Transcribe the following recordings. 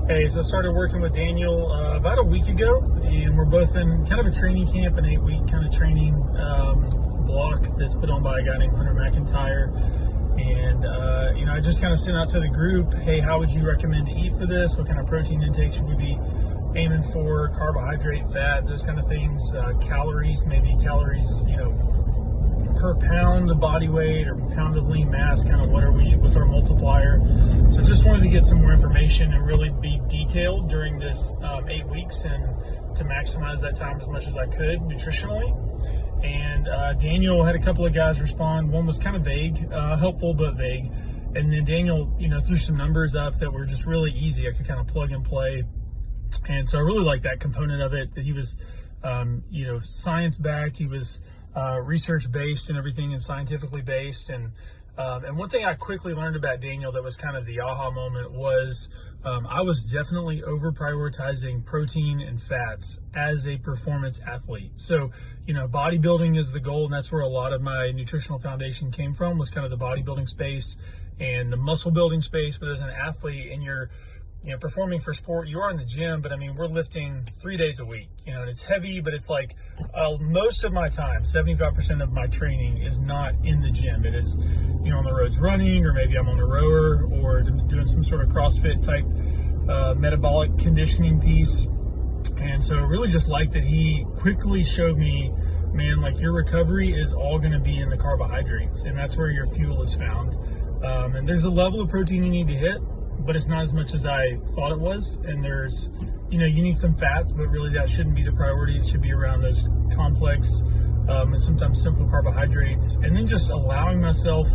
Hey, so I started working with Daniel about a week ago, and we're both in kind of a training camp, an 8-week kind of training block that's put on by a guy named Hunter McIntyre. And, I just kind of sent out to the group, hey, how would you recommend to eat for this? What kind of protein intake should we be aiming for? Carbohydrate, fat, those kind of things, calories, per pound of body weight or pound of lean mass, kind of what's our multiplier. So just wanted to get some more information and really be detailed during this 8 weeks and to maximize that time as much as I could nutritionally. And Daniel had a couple of guys respond. One was kind of vague, helpful but vague. And then Daniel, threw some numbers up that were just really easy. I could kind of plug and play. And so I really like that component of it, that he was, science-backed. He was research-based and everything, and scientifically based. And one thing I quickly learned about Daniel that was kind of the aha moment was I was definitely over-prioritizing protein and fats as a performance athlete. So, bodybuilding is the goal, and that's where a lot of my nutritional foundation came from, was kind of the bodybuilding space and the muscle building space. But as an athlete, and you're performing for sport, you are in the gym, but we're lifting 3 days a week, and it's heavy, but it's like most of my time, 75% of my training is not in the gym. It is, on the roads running, or maybe I'm on the rower or doing some sort of CrossFit type metabolic conditioning piece. And so I really just like that he quickly showed me, man, like your recovery is all going to be in the carbohydrates, and that's where your fuel is found. And there's a level of protein you need to hit, but it's not as much as I thought it was. And there's, you need some fats, but really that shouldn't be the priority. It should be around those complex and sometimes simple carbohydrates. And then just allowing myself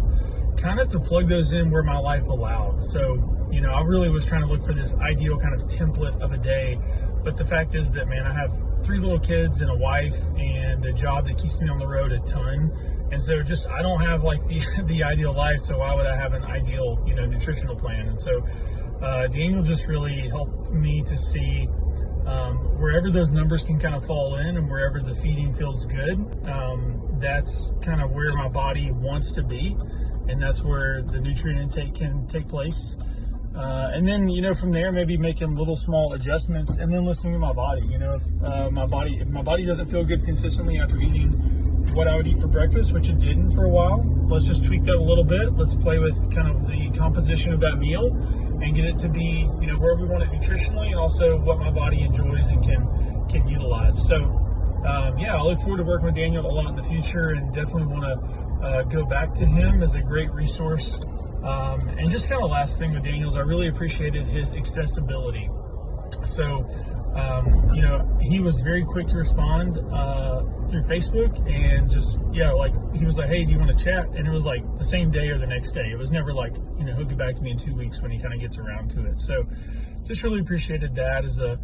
kind of to plug those in where my life allowed. So, I really was trying to look for this ideal kind of template of a day. But the fact is that, man, I have 3 little kids and a wife and a job that keeps me on the road a ton. And so I don't have like the ideal life. So why would I have an ideal, nutritional plan? And so Daniel just really helped me to see wherever those numbers can kind of fall in, and wherever the feeding feels good, that's kind of where my body wants to be. And that's where the nutrient intake can take place. And then, from there, maybe making little small adjustments, and then listening to my body. If my body doesn't feel good consistently after eating what I would eat for breakfast, which it didn't for a while, let's just tweak that a little bit. Let's play with kind of the composition of that meal and get it to be, where we want it nutritionally, and also what my body enjoys and can utilize. So, I look forward to working with Daniel a lot in the future, and definitely want to go back to him as a great resource. And just kind of last thing with Daniel's, I really appreciated his accessibility. So, he was very quick to respond through Facebook, and he was like, hey, do you want to chat? And it was like the same day or the next day. It was never like, he'll get back to me in 2 weeks when he kind of gets around to it. So just really appreciated that as a